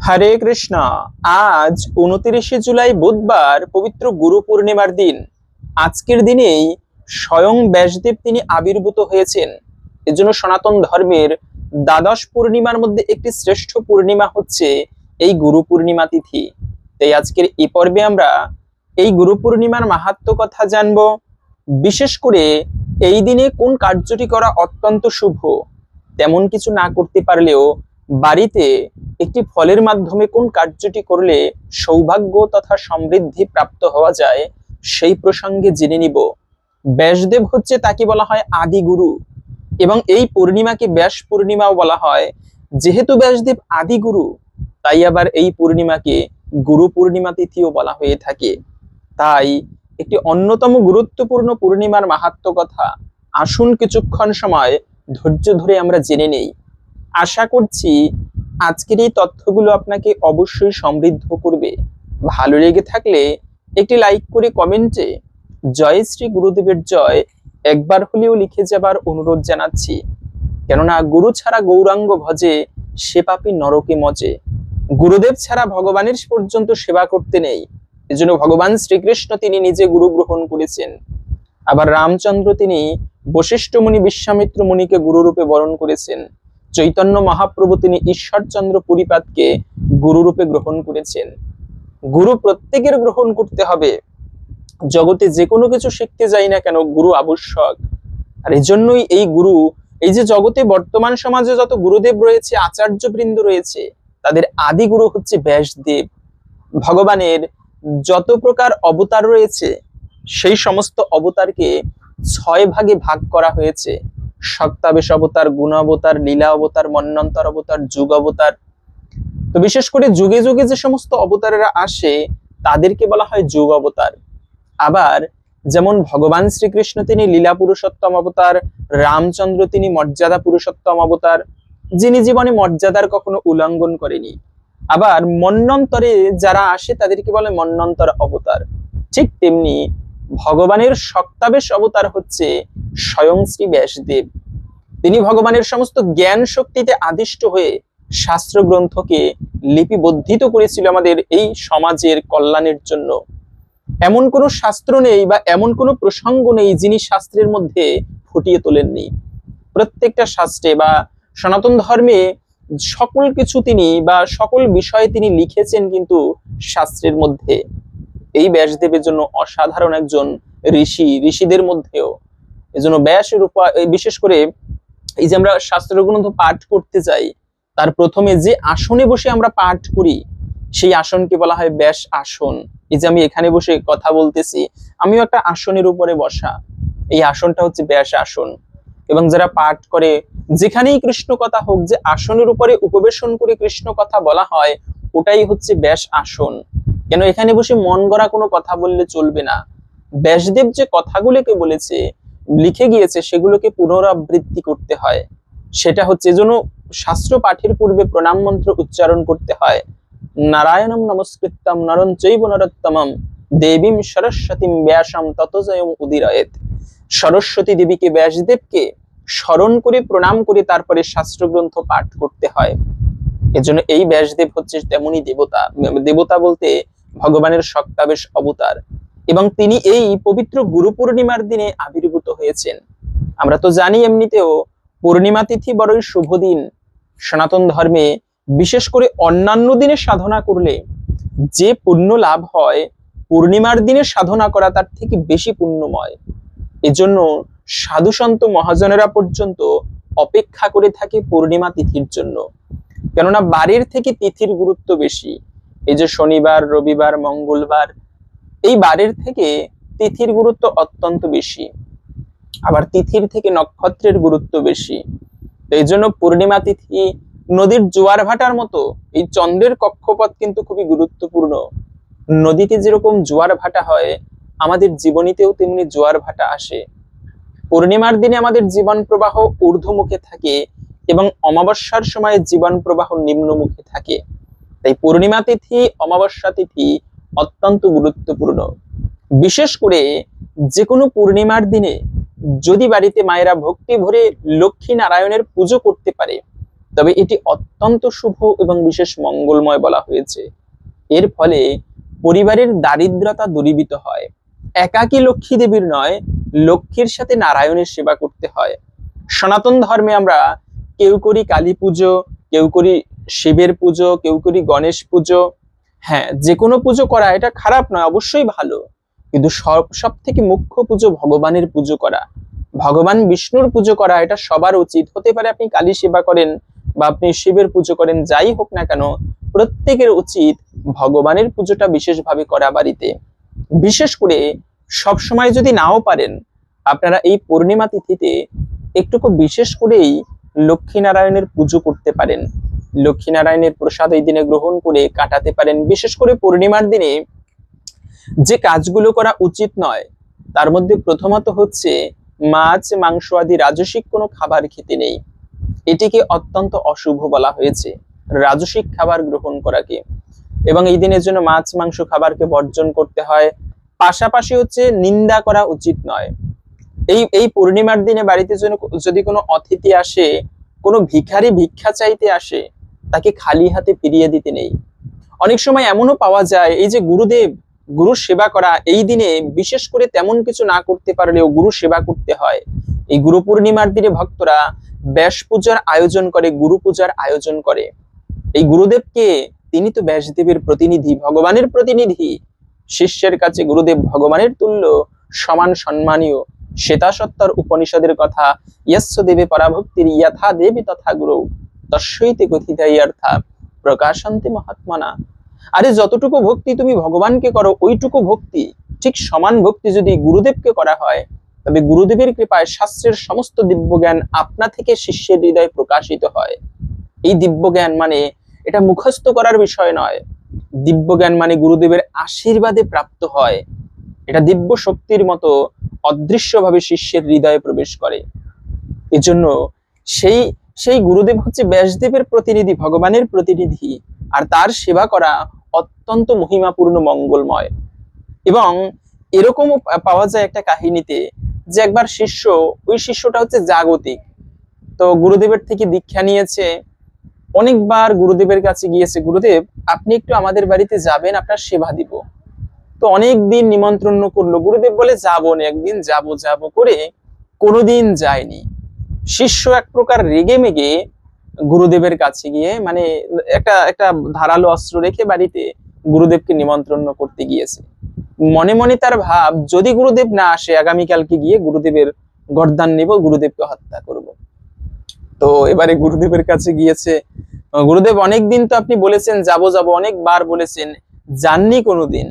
হরে কৃষ্ণ। আজ 29 জুলাই বুধবার পবিত্র গুরু পূর্ণিমার দিন। আজকের দিনেই স্বয়ং ব্যাসদেব তিনি আবির্ভূত হয়েছেন। এজন্য সনাতন ধর্মের দ্বাদশ পূর্ণিমার মধ্যে একটি শ্রেষ্ঠ পূর্ণিমা হচ্ছে এই গুরু পূর্ণিমা তিথি। তাই আজকের এই পর্বে আমরা এই গুরু পূর্ণিমার মাহাত্ম্য কথা জানবো। বিশেষ করে এই দিনে কোন কার্যটি করা অত্যন্ত শুভ, তেমন কিছু না করতে পারলেও বাড়িতে একটি ফলের মাধ্যমে কোন কার্যটি করলে সৌভাগ্য তথা সমৃদ্ধি প্রাপ্ত হওয়া যায় সেই প্রসঙ্গে জেনে নিব। ব্যাসদেব হচ্ছে তাকে বলা হয় আদি গুরু, এবং এই পূর্ণিমাকে ব্যাস পূর্ণিমাও বলা হয়। যেহেতু ব্যাসদেব আদি গুরু, তাই আবার এই পূর্ণিমাকে গুরু পূর্ণিমা তিথিও বলা হয়ে থাকে। তাই একটি অন্যতম গুরুত্বপূর্ণ পূর্ণিমার মাহাত্ম্য কথা আসুন কিছুক্ষণ সময় ধৈর্য ধরে আমরা জেনে নেই। আশা করছি আজকের এই তথ্যগুলো আপনাকে অবশ্যই সমৃদ্ধ করবে। ভালো লেগে থাকলে একটি লাইক করে কমেন্টে জয় শ্রী গুরুদেবের জয় একবার হলেও লিখে যাবার অনুরোধ জানাচ্ছি। কেননা গুরু ছাড়া গৌরাঙ্গ ভজে, সে পাপী নরকে মজে। গুরুদেব ছাড়া ভগবানের পর্যন্ত সেবা করতে নেই। এজন্য ভগবান শ্রীকৃষ্ণ তিনি নিজে গুরু গ্রহণ করেছেন। আবার রামচন্দ্র তিনি বশিষ্ঠ মুনি বিশ্বামিত্র মুনিকে গুরুরূপে বরণ করেছেন। চৈতন্য মহাপ্রভু তিনি ঈশ্বরচন্দ্র পুরীপাদকে গুরুরূপে গ্রহণ করেছেন। গুরু প্রত্যেকের গ্রহণ করতে হবে। জগতে যে কোনো কিছু শিখতে যাই না কেন, গুরু আবশ্যক। আর এই জন্যই এই গুরু, এই যে জগতে বর্তমান সমাজে যত গুরুদেব রয়েছে, আচার্য বৃন্দ রয়েছে, তাদের আদি গুরু হচ্ছে ব্যাসদেব। ভগবানের যত প্রকার অবতার রয়েছে, সেই সমস্ত অবতারকে 6 ভাগে ভাগ করা হয়েছে। সত্তাবেশ অবতার, গুণ অবতার, লীলা অবতার, মন্বন্তর অবতার, যুগ অবতার। তো বিশেষ করে যুগে যুগে যে সমস্ত অবতারেরা আসে তাদেরকে বলা হয় যুগ অবতার। আবার যেমন ভগবান শ্রীকৃষ্ণ তিনি লীলা পুরুষোত্তম অবতার, রামচন্দ্র তিনি মর্যাদা পুরুষোত্তম অবতার, যিনি জীবনে মর্যাদার কখনো উল্লঙ্ঘন করেনি। আবার মন্বন্তরে যারা আসে তাদেরকে বলে মন্বন্তর অবতার। ঠিক তেমনি ভগবানের সত্তাবেশ অবতার হচ্ছে স্বয়ং শ্রী ব্যাসদেব। তিনি ভগবানের সমস্ত জ্ঞান শক্তিতে আদিষ্ট হয়ে শাস্ত্র গ্রন্থকে লিপিবদ্ধিত করেছিল আমাদের এই সমাজের কল্যাণের জন্য। এমন কোনো শাস্ত্র নেই বা এমন কোনো প্রসঙ্গ নেই যিনি শাস্ত্রের মধ্যে ফুটিয়ে তোলেননি। প্রত্যেকটা শাস্ত্রে বা সনাতন ধর্মে সকল কিছু তিনি বা সকল বিষয়ে তিনি লিখেছেন কিন্তু শাস্ত্রের মধ্যে। এই ব্যাসদেবের জন্য অসাধারণ একজন ঋষি, ঋষিদের মধ্যেও। এজন্য ব্যাসের উপর বিশেষ করে এই যে আমরা শাস্ত্র গ্রন্থ পাঠ করতে যাই, তার প্রথমে যে আসনে বসে আমরা পাঠ করি সেই আসনকে বলা হয় ব্যাস আসন। এই যে আমি এখানে বসে কথা বলতেছি, আমিও একটা আসনের উপরে বসা, এই আসনটা হচ্ছে ব্যাস আসন। এবং যারা পাঠ করে, যেখানেই কৃষ্ণ কথা হোক, যে আসনের উপরে উপবেশন করে কৃষ্ণ কথা বলা হয়, ওটাই হচ্ছে ব্যাস আসন। কেন এখানে বসে মন গড়া কোনো কথা বললে চলবে না। ব্যাসদেব যে কথাগুলোকে বলেছে, লিখে গিয়েছে, সেগুলোকে পুনরাবৃত্তি করতে হয়। সেটা হচ্ছে এজন্য শাস্ত্র পাঠের পূর্বে প্রণাম মন্ত্র উচ্চারণ করতে হয়। নারায়ণম নমস্কৃত্যম নরং চৈব নরোত্তমম দেবীম সরস্বতীম ব্যাসম তত জয়ম উদিরয়েত। সরস্বতী দেবীকে, ব্যাসদেবকে স্মরণ করে প্রণাম করে তারপরে শাস্ত্রগ্রন্থ পাঠ করতে হয়। এজন্য এই ব্যাসদেব হচ্ছে তেমনি দেবতা। দেবতা বলতে ভগবানের সত্তাবেশ অবতার, এবং তিনি এই পবিত্র গুরু পূর্ণিমার দিনে আবির্ভূত হয়েছেন। আমরা তো জানি এমনিতেও পূর্ণিমা তিথি বড়ই শুভ দিন। সনাতন ধর্মে বিশেষ করে অন্যান্য দিনে সাধনা করলে যে পুণ্য লাভ হয়, পূর্ণিমার দিনে সাধনা করা তার থেকে বেশি পুণ্যময়। এজন্য সাধু সন্ত মহাজনেরা পর্যন্ত অপেক্ষা করে থাকে পূর্ণিমা তিথির জন্য। কেননা বারের থেকে তিথির গুরুত্ব বেশি। এই যে শনিবার, রবিবার, মঙ্গলবার, এই বারের থেকে তিথির গুরুত্ব অত্যন্ত বেশি। আবার তিথির থেকে নক্ষত্রের গুরুত্ব বেশি। এই জন্য পূর্ণিমা তিথি নদীর জোয়ার ভাটার মতো এই চন্দ্রের কক্ষপথ কিন্তু খুবই গুরুত্বপূর্ণ। নদীতে যেরকম জোয়ার ভাটা হয়, আমাদের জীবনীতেও তেমনি জোয়ার ভাটা আসে। পূর্ণিমার দিনে আমাদের জীবন প্রবাহ ঊর্ধ্বমুখে থাকে এবং অমাবস্যার সময় জীবন প্রবাহ নিম্নমুখে থাকে। তাই পূর্ণিমা তিথি, অমাবস্যা তিথি অত্যন্ত গুরুত্বপূর্ণ। বিশেষ করে যে কোনো পূর্ণিমার দিনে যদি বাড়িতে মায়েরা ভক্তি ভরে লক্ষ্মী নারায়ণের পুজো করতে পারে, তবে এটি অত্যন্ত শুভ এবং বিশেষ মঙ্গলময় বলা হয়েছে। এর ফলে পরিবারের দারিদ্রতা দূরীভূত হয়। একাকী লক্ষ্মী দেবীর নয়, লক্ষ্মীর সাথে নারায়ণের সেবা করতে হয়। সনাতন ধর্মে আমরা কেউ করি কালী পুজো, কেউ করি শিবের পুজো, কেউ করি গণেশ পুজো। হ্যাঁ, যে কোনো পুজো করা এটা খারাপ নয়, অবশ্যই ভালো, কিন্তু সব থেকে মুখ্য পুজো ভগবানের পুজো করা, ভগবান বিষ্ণুর পুজো করা এটা সবার উচিত। হতে পারে আপনি কালী সেবা করেন বা আপনি শিবের পুজো করেন, যাই হোক না কেন, প্রত্যেকের উচিত ভগবানের পুজোটা বিশেষভাবে করা বাড়িতে। বিশেষ করে সব সময় যদি নাও পারেন, আপনারা এই পূর্ণিমা তিথিতে একটুকু বিশেষ করেই লক্ষ্মীনারায়ণের পুজো করতে পারেন। লক্ষ্মীনারায়ণের প্রসাদ এই দিনে গ্রহণ করে কাটাতে পারেন। বিশেষ করে পূর্ণিমার দিনে যে কাজগুলো করা উচিত নয়, তার মধ্যে প্রথমত হচ্ছে মাছ মাংস আদি রাজসিক কোনো খাবার খেতে নেই। এটিকে অত্যন্ত অশুভ বলা হয়েছে, রাজসিক খাবার গ্রহণ করাকে। এবং এই দিনের জন্য মাছ মাংস খাবারকে বর্জন করতে হয়। পাশাপাশি হচ্ছে নিন্দা করা উচিত নয়। এই পূর্ণিমার দিনে বাড়িতে যদি কোনো অতিথি আসে, কোনো ভিখারি ভিক্ষা চাইতে আসে, তাকে খালি হাতে ফিরিয়ে দিতে নেই। অনেক সময় এমনও পাওয়া যায়, এই যে গুরুদেব, গুরু সেবা করা এই দিনে বিশেষ করে তেমন কিছু না করতে পারলেও গুরু সেবা করতে হয়। এই গুরু পূর্ণিমার দিনে ভক্তরা ব্যাস পূজার আয়োজন করে, গুরু পূজার আয়োজন করে। এই গুরুদেবকে, তিনি তো ব্যাসদেবের প্রতিনিধি, ভগবানের প্রতিনিধি। শিষ্যের কাছে গুরুদেব ভগবানের তুল্য, সমান সম্মানীয়। শ্বেতাসত্তর উপনিষদের কথা, ইয়স্য দেবে পরাভক্তির যথা দেবী তথা গুরু তস্যৈতে কথিতাই অর্থা প্রকাশন্তে মহাত্মনা। আরে যতটুকু ভক্তি তুমি ভগবানকে করো, ওইটুকু ভক্তি, ঠিক সমান ভক্তি যদি গুরুদেবকে করা হয়, তবে গুরুদেবের কৃপায় শাস্ত্রের সমস্ত দিব্য জ্ঞান আপনা থেকে শিষ্যের হৃদয়ে প্রকাশিত হয়। এই দিব্য জ্ঞান মানে এটা মুখস্থ করার বিষয় নয়। দিব্য জ্ঞান মানে গুরুদেবের আশীর্বাদে প্রাপ্ত হয়। এটা দিব্য শক্তির মতো অদৃশ্যভাবে শিষ্যের হৃদয়ে প্রবেশ করে। এজন্য সেই সেই গুরুদেব হচ্ছে ব্যাসদেবের প্রতিনিধি, ভগবানের প্রতিনিধি, আর তার সেবা করা অত্যন্ত মহিমাপূর্ণ, মঙ্গলময়। এবং এরকম পাওয়া যায় একটা কাহিনীতে, যে একবার শিষ্য, ওই শিষ্যটা হচ্ছে জাগতিক, তো গুরুদেবের থেকে দীক্ষা নিয়েছে, অনেকবার গুরুদেবের কাছে গিয়েছে, গুরুদেব আপনি একটু আমাদের বাড়িতে যাবেন, আপনার সেবা দিব। তো অনেক দিন নিমন্ত্রণ করলো, গুরুদেব বলে যাবো না, একদিন যাব যাব করে কোনোদিন যায়নি। শিষ্য এক প্রকার রেগে মেগে গুরুদেবের কাছে গিয়ে, মানে একটা একটা ধারালো অস্ত্র রেখে বাড়িতে গুরুদেবকে নিমন্ত্রণ করতে গিয়েছে। মনে মনে তার ভাব, যদি গুরুদেব না আসে, আগামীকালকে গিয়ে গুরুদেবের গর্দান নেব, গুরুদেবকে হত্যা করব। তো এবারে গুরুদেবের কাছে গিয়েছে, গুরুদেব অনেকদিন তো আপনি বলেছেন যাব যাব, অনেকবার বলেছেন, যাননি কোনোদিন,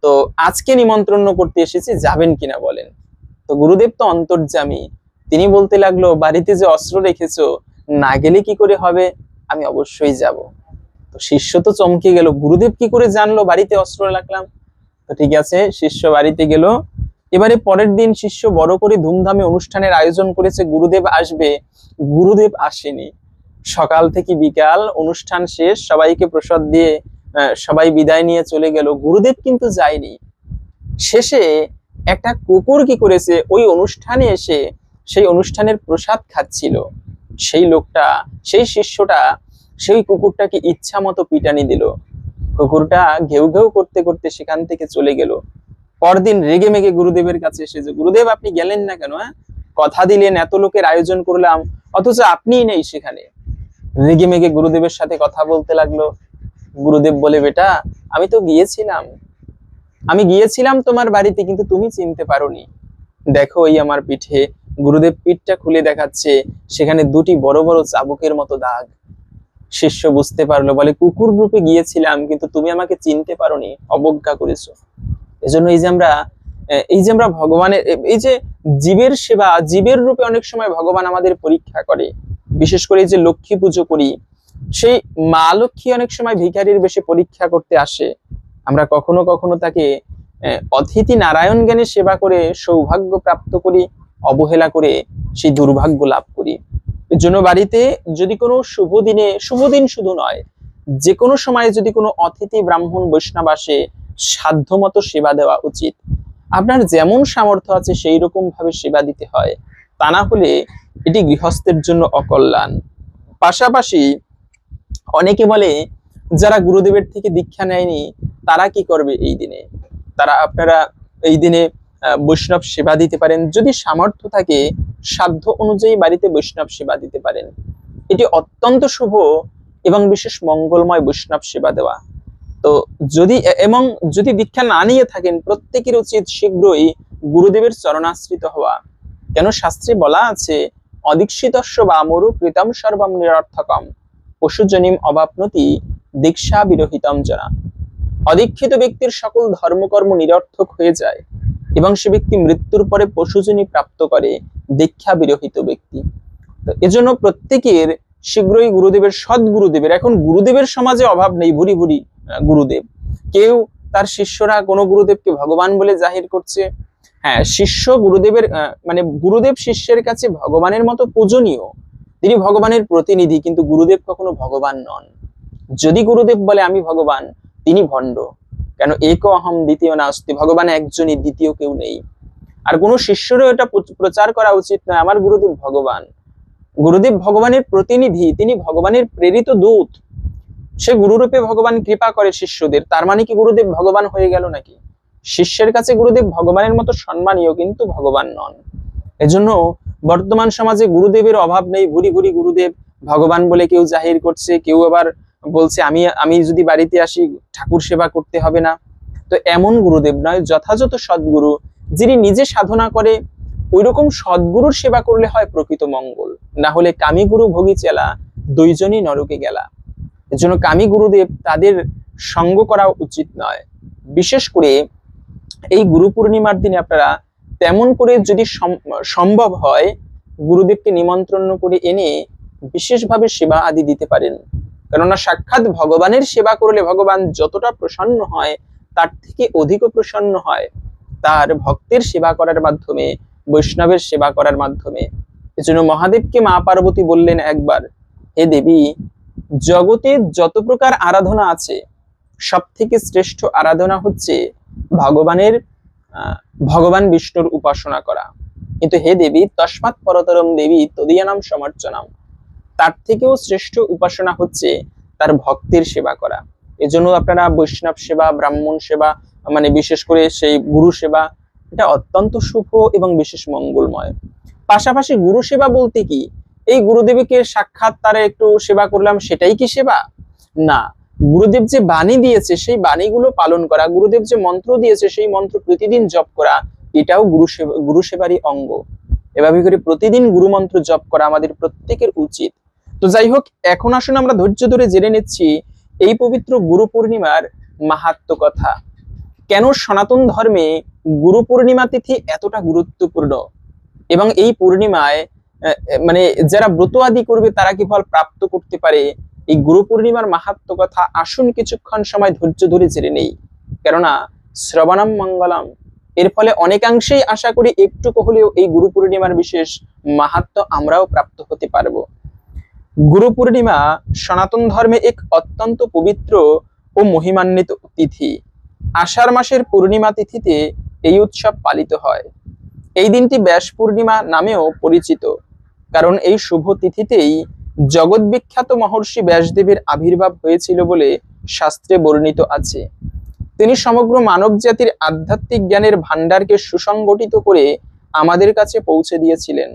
তো আজকে নিমন্ত্রণ করতে এসেছি, যাবেন কিনা বলেন। তো গুরুদেব তো অন্তর্যামী, তিনি বলতে লাগলো, বাড়িতে যে অস্ত্র রেখেছো, না গেলে কি করে হবে, আমি অবশ্যই যাব। তো শিষ্য তো চমকে গেল, গুরুদেব কি করে জানলো বাড়িতে অস্ত্র রাখলাম। তো ঠিক আছে, শিষ্য বাড়িতে গেল। এবারে পরের দিন শিষ্য বড় করে ধুমধামে অনুষ্ঠানের আয়োজন করেছে, গুরুদেব আসবে, গুরুদেব আসেনি। সকাল থেকে বিকাল অনুষ্ঠান শেষ, সবাইকে প্রসাদ দিয়ে সবাই বিদায় নিয়ে চলে গেল, গুরুদেব কিন্তু যায়নি। শেষে একটা কুকুর কি করেছে, ওই অনুষ্ঠানে এসে সেই অনুষ্ঠানের প্রসাদ খাচ্ছিল। সেই লোকটা, সেই শিষ্যটা সেই কুকুরটাকে ইচ্ছা মতো পিটানি দিল। কুকুরটা ঘেউ ঘেউ করতে করতে সেখান থেকে চলে গেল। পরদিন রেগে মেগে গুরুদেবের কাছে এসে, যে গুরুদেব আপনি গেলেন না কেন, হ্যাঁ, কথা দিলেন, এত লোকের আয়োজন করলাম, অথচ আপনিই নেই সেখানে। রেগে মেগে গুরুদেবের সাথে কথা বলতে লাগলো। গুরুদেব বলে, বেটা আমি তো গিয়েছিলাম, আমি গিয়েছিলাম তোমার বাড়িতে, কিন্তু তুমি চিনতে পারোনি। দেখো এই আমার পিঠে। গুরুদেব পিঠটা খুলে দেখাচ্ছে, সেখানে দুটি বড় বড় চাবুকের মতো দাগ। শিষ্য বুঝতে পারলো, বলে কুকুর রূপে গিয়েছিলাম, কিন্তু তুমি আমাকে চিনতে পারোনি, অবজ্ঞা করেছো। এজন্য এই যে আমরা ভগবানের, এই যে জীবের সেবা, জীবের রূপে অনেক সময় ভগবান আমাদের পরীক্ষা করে। বিশেষ করে এই যে লক্ষ্মী পুজো করি, সেই মা লক্ষ্মী অনেক সময় ভিখারির বেশি পরীক্ষা করতে আসে। আমরা কখনো কখনো তাকে অতিথি নারায়ণ জ্ঞানে সেবা করে সৌভাগ্য প্রাপ্ত করি, অবহেলা করে সেই দুর্ভাগ্য লাভ করি। এর জন্য বাড়িতে যদি কোনো শুভ দিনে, শুভ দিন শুধু নয়, যে কোনো সময় যদি কোনো অতিথি ব্রাহ্মণ বৈষ্ণব আসে, সাধ্যমতো সেবা দেওয়া উচিত। আপনার যেমন সামর্থ্য আছে সেই রকম ভাবে সেবা দিতে হয়, তা না হলে এটি গৃহস্থের জন্য অকল্যাণ। পাশাপাশি অনেকে বলে যারা গুরুদেবের থেকে দীক্ষা নেয়নি তারা কি করবে এই দিনে? আপনারা এই দিনে বৈষ্ণব সেবা দিতে পারেন, যদি সামর্থ্য থাকে সাধ্য অনুযায়ী বাড়িতে বৈষ্ণব সেবা দিতে পারেন। এটি অত্যন্ত শুভ এবং বিশেষ মঙ্গলময় বৈষ্ণব সেবা দেওয়া। তো যদি দীক্ষা না নিয়ে থাকেন, প্রত্যেকের উচিত শীঘ্রই গুরুদেবের চরণাশ্রিত হওয়া। কেন শাস্ত্রে বলা আছে, অদীক্ষিতস্য বামরু কৃতম সর্বম নিরর্থকম পশুজনিম অবাপ্নতি দীক্ষা বিরহিতম জনা। অদীক্ষিত ব্যক্তির সকল ধর্মকর্ম নিরর্থক হয়ে যায় এবং সে ব্যক্তি মৃত্যুর পরে পশুজনি প্রাপ্ত করে দীক্ষা বিরহিত ব্যক্তি। তো এজন্য প্রত্যেকের শীঘ্রই গুরুদেবের, সৎ গুরুদেবের, এখন গুরুদেবের সমাজে অভাব নেই, ভুরি ভুরি গুরুদেব। কেউ তার শিষ্যরা কোনো গুরুদেবকে ভগবান বলে জাহির করছে। হ্যাঁ, শিষ্য গুরুদেবের মানে গুরুদেব শিষ্যের কাছে ভগবানের মতো পূজনীয়, তিনি ভগবানের প্রতিনিধি, কিন্তু গুরুদেব কখনো ভগবান নন। যদি গুরুদেব বলে আমি ভগবান, তিনি ভণ্ড। কেন এক অহম দ্বিতীয় নাস্তি, ভগবান একজনই, দ্বিতীয় কেউ নেই। আর কোনো শিষ্যরও এটা প্রচার করা উচিত নয় আমার গুরুদেব ভগবান। গুরুদেব ভগবানের প্রতিনিধি, তিনি ভগবানের প্রেরিত দূত। সে গুরুরূপে ভগবান কৃপা করে শিষ্যদের, তার মানে কি গুরুদেব ভগবান হয়ে গেল নাকি? শিষ্যের কাছে গুরুদেব ভগবানের মতো সম্মানীয়, কিন্তু ভগবান নন। এজন্য বর্তমান সমাজে গুরুদেবের অভাব নেই, ভুরি ভুরি গুরুদেব ভগবান বলে কেউ জাহির করছে, কেউ আবার বলছে আমি যদি বাড়িতে আসি ঠাকুর সেবা করতে হবে না। তো এমন গুরুদেব নয়, যথাযথ সদ্গুরু যিনি নিজে সাধনা করে ওইরকম সদ্গুরুর সেবা করলে হয় প্রকৃত মঙ্গল। না হলে কামী গুরু ভোগী চেলা, দুইজনই নরকে গেলা। এজন্য কামী গুরুদেব তাদের সঙ্গ করা উচিত নয়। বিশেষ করে এই গুরু পূর্ণিমার দিনে আপনারা তেমন করে যদি সম্ভব হয় গুরুদেবকে নিমন্ত্রণ করে এনে বিশেষভাবে সেবা আদি দিতে পারেন। কেননা সাক্ষাৎ ভগবানের সেবা করলে ভগবান যতটা প্রসন্ন হয় তার থেকে অধিক প্রসন্ন হয় তার ভক্তের সেবা করার মাধ্যমে, বৈষ্ণবের সেবা করার মাধ্যমে। এজন্য মহাদেবকে মা পার্বতী বললেন একবার, হে দেবী, জগতে যত প্রকার আরাধনা আছে সব থেকে শ্রেষ্ঠ আরাধনা হচ্ছে ভগবান বিষ্ণুর উপাসনা করা। কিন্তু হে দেবী, তস্মাৎ পরতরম দেবী তদীয়ানাম সমর্চনাম, তার থেকেও শ্রেষ্ঠ উপাসনা হচ্ছে তার ভক্তের সেবা করা। এজন্য আপনারা বৈষ্ণব সেবা, ব্রাহ্মণ সেবা, মানে বিশেষ করে সেই গুরু সেবা, এটা অত্যন্ত শুভ এবং বিশেষ মঙ্গলময়। পাশাপাশি গুরু সেবা বলতে কি এই গুরুদেবকে সাক্ষাৎ তারা একটু সেবা করলাম সেটাই কি সেবা? না, গুরুদেব যে বাণী দিয়েছে সেই বাণীগুলো পালন করা, গুরুদেব যে মন্ত্র দিয়েছে সেই মন্ত্র প্রতিদিন জপ করা, এটাও গুরু সেবারই অঙ্গ। এভাবে করে প্রতিদিন গুরু মন্ত্র জপ করা আমাদের প্রত্যেকের উচিত। তো যাই হোক, এখন আসুন আমরা ধৈর্য ধরে জেনে নিচ্ছি এই পবিত্র গুরু পূর্ণিমার মাহাত্ম্য কথা। কেন সনাতন ধর্মে গুরু পূর্ণিমা তিথি এতটা গুরুত্বপূর্ণ, এবং এই পূর্ণিমায় মানে যারা ব্রত আদি করবে তারা কি ফল প্রাপ্ত করতে পারে, এই গুরু পূর্ণিমার মাহাত্ম্য কথা আসুন কিছুক্ষণ সময় ধৈর্য ধরে জেনে নেই। কেননা শ্রবণম মঙ্গলম, এর ফলে অনেকাংশেই আশা করি একটুকু হলেও এই গুরু পূর্ণিমার বিশেষ মাহাত্ম্য আমরাও প্রাপ্ত হতে পারবো। গুরু পূর্ণিমা সনাতন ধর্মে এক অত্যন্ত পবিত্র ও মহিমান্বিত তিথি। আষাঢ় মাসের পূর্ণিমা তিথিতে এই উৎসব পালিত হয়। এই দিনটি ব্যাস পূর্ণিমা নামেও পরিচিত, কারণ এই শুভ তিথিতেই জগৎ বিখ্যাত মহর্ষি ব্যাসদেবের আবির্ভাব হয়েছিল বলে শাস্ত্রে বর্ণিত আছে। তিনি সমগ্র মানব জাতির আধ্যাত্মিক জ্ঞানের ভান্ডারকে সুসংগঠিত করে আমাদের কাছে পৌঁছে দিয়েছিলেন।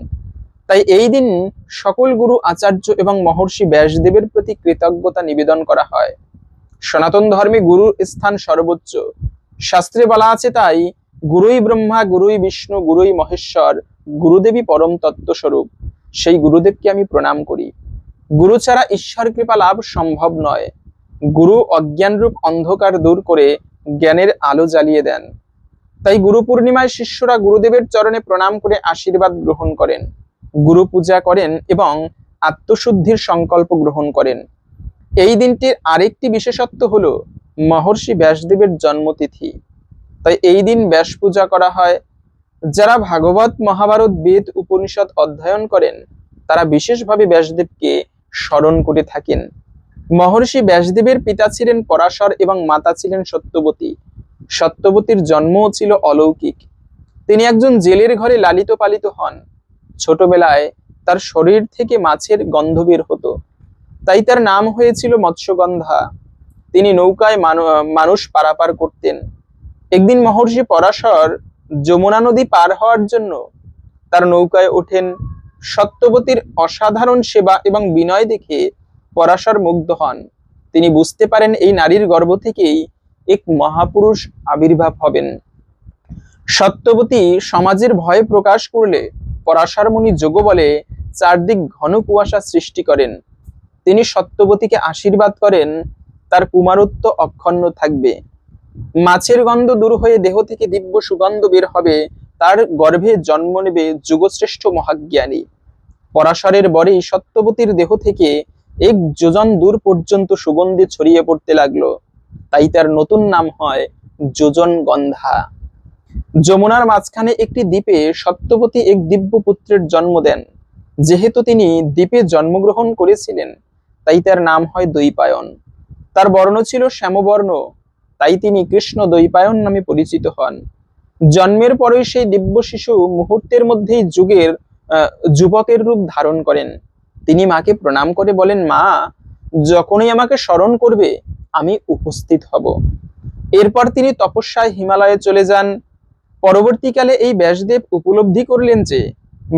তাই এই দিন সকল গুরু, আচার্য এবং মহর্ষি ব্যাসদেবের প্রতি কৃতজ্ঞতা নিবেদন করা হয়। সনাতন ধর্মে গুরুর স্থান সর্বোচ্চ। শাস্ত্রে বলা আছে, তাই গুরুই ব্রহ্মা, গুরুই বিষ্ণু, গুরুই মহেশ্বর, গুরুদেবী পরম তত্ত্ব স্বরূপ। সেই গুরুদেবকে আমি প্রণাম করি। গুরু ছাড়া ঈশ্বর কৃপা লাভ সম্ভব নয়। গুরু অজ্ঞানরূপ অন্ধকার দূর করে জ্ঞানের আলো জ্বালিয়ে দেন। তাই গুরু পূর্ণিমায় শিষ্যরা গুরুদেবের চরণে প্রণাম করে আশীর্বাদ গ্রহণ করেন, গুরু পূজা করেন এবং আত্মশুদ্ধির সংকল্প গ্রহণ করেন। এই দিনটির আরেকটি বিশেষত্ব হলো মহর্ষি ব্যাসদেবের জন্মতিথি। তাই এই দিন ব্যাস পূজা করা হয়। যারা ভাগবত, মহাভারত, বেদ, উপনিষদ অধ্যয়ন করেন তারা বিশেষভাবে ব্যাসদেবকে স্মরণ করে থাকেন। মহর্ষি ব্যাসদেবের পিতা ছিলেন পরাশর এবং মাতা ছিলেন সত্যবতী। সত্যবতীর জন্মও ছিল অলৌকিক। তিনি একজন জেলের ঘরে লালিত পালিত হন। ছোটবেলায় তার শরীর থেকে মাছের গন্ধ বের হতো, তাই তার নাম হয়েছিল মৎস্যগন্ধা। তিনি নৌকায় মানুষ পারাপার করতেন। একদিন মহর্ষি পরাশর যমুনা নদী পার হওয়ার জন্য তার নৌকায় ওঠেন। সত্যবতীর অসাধারণ সেবা এবং বিনয় দেখে পরাশর মুগ্ধ হন। তিনি বুঝতে পারেন এই নারীর গর্ভ থেকেই এক মহাপুরুষ আবির্ভাব হবেন। সত্যবতী সমাজের ভয় প্রকাশ করলে পরাশর মুনি যোগ বলে চারদিক ঘন কুয়াশা সৃষ্টি করেন। তিনি সত্যবতীকে আশীর্বাদ করেন তার কুমারত্ব অক্ষুণ্ণ থাকবে, মাছের গন্ধ দূর হয়ে দেহ থেকে দিব্য সুগন্ধ বের হবে, তার গর্ভে জন্ম নেবে যুগশ্রেষ্ঠ মহাজ্ঞানী। পরাশরের বরেই সত্যবতীর দেহ থেকে 1 যোজন দূর পর্যন্ত সুগন্ধি ছড়িয়ে পড়তে লাগলো। তাই তার নতুন নাম হয় যোজন গন্ধা। যমুনার মাঝখানে একটি দ্বীপে সত্যবতী এক দিব্য পুত্রের জন্ম দেন। যেহেতু তিনি দ্বীপে জন্মগ্রহণ করেছিলেন, তাই তার নাম হয় দ্বৈপায়ন। তার বর্ণ ছিল শ্যামবর্ণ, তাই তিনি কৃষ্ণ দ্বৈপায়ন নামে পরিচিত হন। জন্মের পরই সেই দিব্য শিশু মুহূর্তের মধ্যেই যুবকের রূপ ধারণ করেন। তিনি মাকে প্রণাম করে বলেন, মা, যখনই আমাকে স্মরণ করবে আমি উপস্থিত হব। এরপর তিনি তপস্যায় হিমালয়ে চলে যান। পরবর্তীকালে এই ব্যাসদেব উপলব্ধি করলেন যে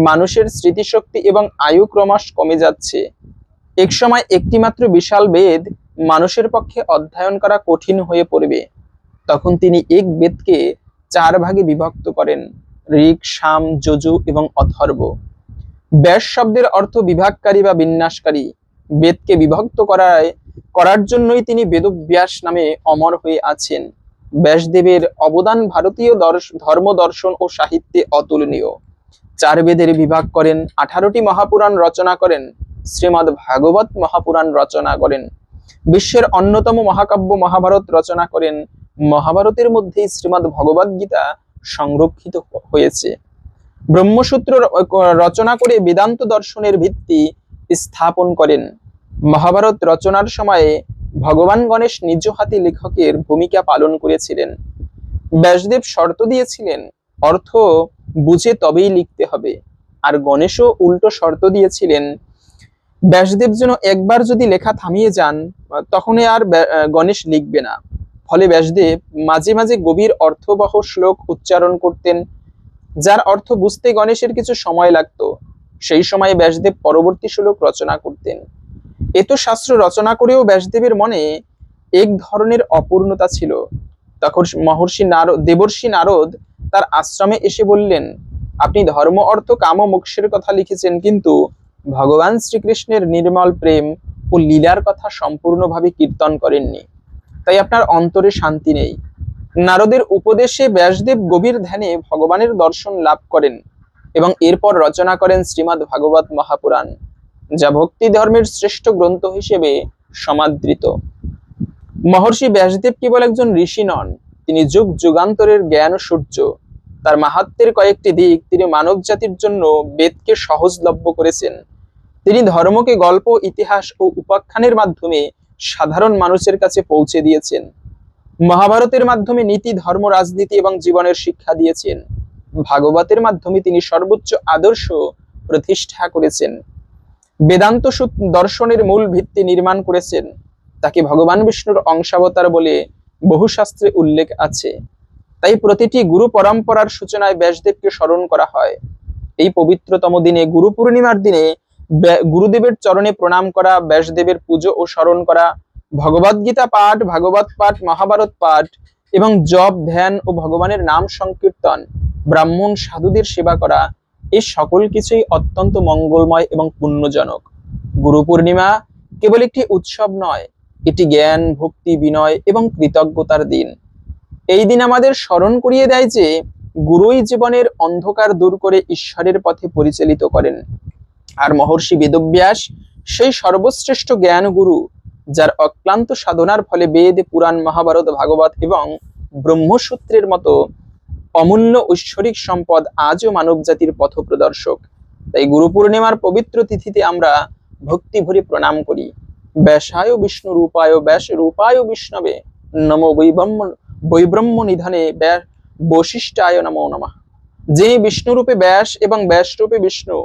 মানুষের স্মৃতিশক্তি এবং আয়ু ক্রমশ কমে যাচ্ছে। একসময় একটিমাত্র বিশাল বেদ মানুষের পক্ষে অধ্যয়ন করা কঠিন হয়ে পড়বে। তখন তিনি এক বেদকে 4 ভাগে বিভক্ত করেন: ঋক, সাম, যজু এবং অথর্ব। ব্যাস শব্দের অর্থ বিভাগকারী বা বিন্যাসকারী। বেদকে বিভক্ত করার জন্যই তিনি বেদব্যাস নামে অমর হয়ে আছেন। ব্যাসদেবের অবদান ভারতীয় ধর্ম, দর্শন ও সাহিত্যে অতুলনীয়। 4 বেদের বিভাগ করেন, 18টি মহাপুরাণ রচনা করেন, শ্রীমদ্ ভাগবত মহাপুরাণ রচনা করেন, বিশ্বের অন্যতম মহাকাব্য মহাভারত রচনা করেন। মহাভারতের মধ্যেই শ্রীমদ্ ভগবদ গীতা সংরক্ষিত হয়েছে। ব্রহ্মসূত্র রচনা করে বেদান্ত দর্শনের ভিত্তি স্থাপন করেন। মহাভারত রচনার সময়ে ভগবান গণেশ নিজ হাতে লেখকের ভূমিকা পালন করেছিলেন। ব্যাসদেব শর্ত দিয়েছিলেন, অর্থ বুঝে তবেই লিখতে হবে। আর গণেশও উল্টো শর্ত দিয়েছিলেন, ব্যাসদেব যেন একবার যদি লেখা থামিয়ে যান তখনই আর গণেশ লিখবে না। ফলে ব্যাসদেব মাঝে মাঝে গভীর অর্থবহ শ্লোক উচ্চারণ করতেন, যার অর্থ বুঝতে গণেশের কিছু সময় লাগতো। সেই সময়ে ব্যাসদেব পরবর্তী শ্লোক রচনা করতেন। এত শাস্ত্র রচনা করেও ব্যাসদেবের মনে এক ধরনের অপূর্ণতা ছিল। তখন দেবর্ষি নারদ তার আশ্রমে এসে বললেন, আপনি ধর্ম, অর্থ, কাম ও মোক্ষের কথা লিখেছেন, কিন্তু ভগবান শ্রীকৃষ্ণের নির্মল প্রেম ও লীলার কথা সম্পূর্ণভাবে কীর্তন করেননি, তাই আপনার অন্তরে শান্তি নেই। নারদের উপদেশে ব্যাসদেব গভীর ধ্যানে ভগবানের দর্শন লাভ করেন এবং এরপর রচনা করেন শ্রীমদ্ ভাগবত মহাপুরাণ, যা ভক্তি ধর্মের শ্রেষ্ঠ গ্রন্থ হিসেবে সমাদৃত। মহর্ষি ব্যাসদেব কেবল একজন ঋষি নন, তিনি যুগ যুগান্তরের জ্ঞান সূর্য। তার মাহাত্ম্যের কয়েকটি দিক তিনি মানব জাতির জন্য বেদকে সহজলভ্য করেছেন। তিনি ধর্মকে গল্প, ইতিহাস ও উপাখ্যানের মাধ্যমে সাধারণ মানুষের কাছে পৌঁছে দিয়েছেন। মহাভারতের মাধ্যমে নীতি, ধর্ম, রাজনীতি এবং জীবনের শিক্ষা দিয়েছেন। ভাগবতের মাধ্যমে তিনি সর্বোচ্চ আদর্শ প্রতিষ্ঠা করেছেন। বেদান্ত দর্শনের মূল ভিত্তি নির্মাণ করেছেন। তাকে ভগবান বিষ্ণুর অংশাবতার বলে বহু শাস্ত্রে উল্লেখ আছে। তাই প্রতিটি গুরু পরম্পরার সূচনায় ব্যাসদেবকে স্মরণ করা হয়। এই পবিত্রতম দিনে, গুরু পূর্ণিমার দিনে, গুরুদেবের চরণে প্রণাম করা, ব্যাসদেবের পুজো ও স্মরণ করা, ভগবদ গীতা পাঠ, ভাগবত পাঠ, মহাভারত পাঠ এবং জপ, ধ্যান ও ভগবানের নাম সংকীর্তন, ব্রাহ্মণ সাধুদের সেবা করা, এই সকল কিছুই অত্যন্ত মঙ্গলময় এবং পুণ্যজনক। গুরু পূর্ণিমা কেবল একটি উৎসব নয়, এটি জ্ঞান, ভক্তি, বিনয় এবং কৃতজ্ঞতার দিন। এই দিন আমাদের স্মরণ করিয়ে দেয় যে গুরুই জীবনের অন্ধকার দূর করে ঈশ্বরের পথে পরিচালিত করেন। আর মহর্ষি বেদব্যাস সেই সর্বশ্রেষ্ঠ জ্ঞান গুরু, যার অক্লান্ত সাধনার ফলে বেদ, পুরাণ, মহাভারত, ভাগবত এবং ব্রহ্মসূত্রের মতো অমূল্য ঐশ্বরিক সম্পদ আজও মানব জাতির পথ প্রদর্শক। তাই গুরু পূর্ণিমার পবিত্র তিথিতে আমরা ভক্তি ভরে প্রণাম করি। ব্যাসায় বিষ্ণু রূপায় ব্যাস রূপায় বিষ্ণবে নমো বৈব্রহ্ম নিধনে বশিষ্ঠায় নমো নমঃ। যিনি বিষ্ণু রূপে ব্যাস এবং ব্যাস রূপে বিষ্ণু,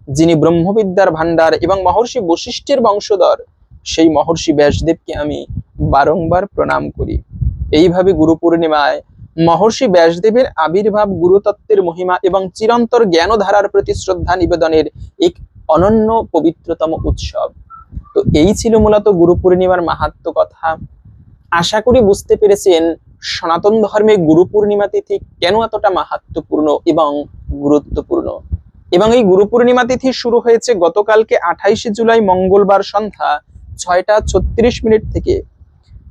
যিনি ব্রহ্মবিদ্যার ভান্ডার এবং মহর্ষি বশিষ্ঠের বংশধর, সেই মহর্ষি ব্যাসদেবকে আমি বারংবার প্রণাম করি। এইভাবে গুরু পূর্ণিমায় মহর্ষি ব্যাসদেবের আবির্ভাব, গুরুতত্ত্বের মহিমা এবং চিরন্তর জ্ঞানধারার প্রতি শ্রদ্ধা নিবেদনের এক অনন্য পবিত্রতম উৎসব। তো এই ছিল মূলত গুরু পূর্ণিমার মাহাত্ম্য কথা। আশা করি বুঝতে পেরেছেন সনাতন ধর্মে গুরু পূর্ণিমা তিথি কেন এতটা মাহাত্ম্যপূর্ণ এবং গুরুত্বপূর্ণ। এবং এই গুরু পূর্ণিমা তিথি শুরু হয়েছে গতকালকে 28শে জুলাই মঙ্গলবার সন্ধ্যা 6টা 36 মিনিট থেকে,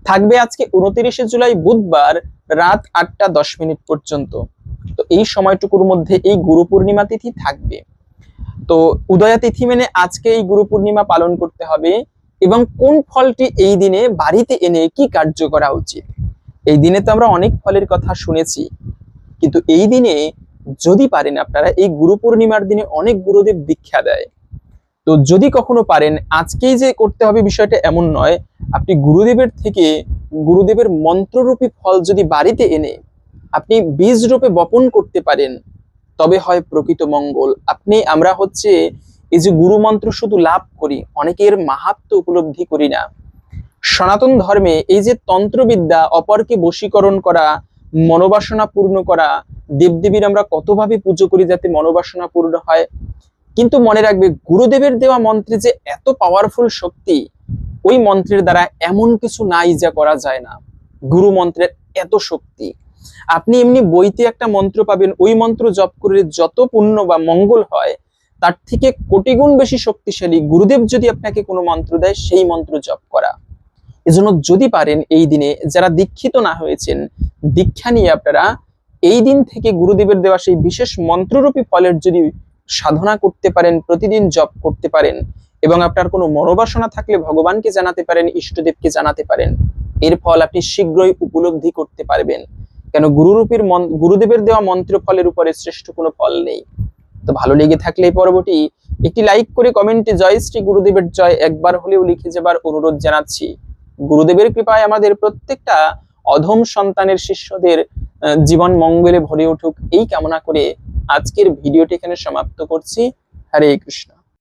থাকবে আজকে 29শে জুলাই বুধবার রাত 8টা 10 মিনিট পর্যন্ত। তো এই সময়টুকুর মধ্যে এই গুরু পূর্ণিমা তিথি থাকবে। তো উদয়া তিথি মেনে আজকে এই গুরু পূর্ণিমা পালন করতে হবে এবং কোন ফলটি এই দিনে বাড়িতে এনে কি কার্য করা উচিত। এই দিনে তো আমরা অনেক ফলের কথা শুনেছি, কিন্তু এই দিনে যদি পারেন আপনারা, এই গুরু পূর্ণিমার দিনে অনেক গুরুদেব দীক্ষা দেয়, তো যদি কখনো পারেন আজকেই যে করতে হবে বিষয়টা এমন নয়। আপনি গুরুদেবের থেকে গুরুদেবের মন্ত্ররূপী ফল যদি বাড়িতে এনে আপনি বীজ রূপে বপন করতে পারেন, তবে হয় প্রকৃত মঙ্গল। আমরা হচ্ছে এই যে গুরু মন্ত্র শুধু লাভ করি, অনেকের মাহাত্ম্য উপলব্ধি করি না। সনাতন ধর্মে এই যে তন্ত্রবিদ্যা, অপরকে বশীকরণ করা, মনোবাসনা পূর্ণ করা, দেবদেবীর আমরা কতভাবে পুজো করি যাতে মনোবাসনা পূর্ণ হয়, কিন্তু মনে রাখবে গুরুদেবের দেওয়া মন্ত্রে যে এত পাওয়ারফুল শক্তি, ওই মন্ত্রের দ্বারা এমন কিছু নাই যা করা যায় না। গুরু মন্ত্রের এত শক্তি। আপনি এমনি বইতে একটা মন্ত্র পাবেন, ওই মন্ত্র জপ করলে যত পুণ্য বা মঙ্গল হয় তার থেকে কোটি গুণ বেশি শক্তিশালী গুরুদেব যদি আপনাকে কোনো মন্ত্র দেয় সেই মন্ত্র জপ করা। এজন্য যদি পারেন এই দিনে, যারা দীক্ষিত না হয়েছেন, দীক্ষা নিয়ে আপনারা এই দিন থেকে গুরুদেবের দেওয়া সেই বিশেষ মন্ত্ররূপী ফলের যদি সাধনা করতে পারেন, প্রতিদিন জপ করতে পারেন এবং আপনার কোনো মনোবাসনা থাকলে ভগবানকে জানাতে পারেন, ইষ্টদেবকে জানাতে পারেন, এর ফল আপনি শীঘ্রই উপলব্ধি করতে পারবেন। কেন গুরুদেবের দেওয়া মন্ত্র ফলের উপরে শ্রেষ্ঠ কোনো ফল নেই। তো ভালো লেগে থাকলে পরবর্তী একটি লাইক করে কমেন্টে জয় শ্রী গুরুদেবের জয় একবার হলেও লিখে যাবার অনুরোধ জানাচ্ছি। গুরুদেবের কৃপায় আমাদের প্রত্যেকটা অধম সন্তানের, শিষ্যদের জীবন মঙ্গলে ভরে উঠুক, এই কামনা করে আজকের ভিডিওটি এখানে সমাপ্ত করছি। হরে কৃষ্ণ।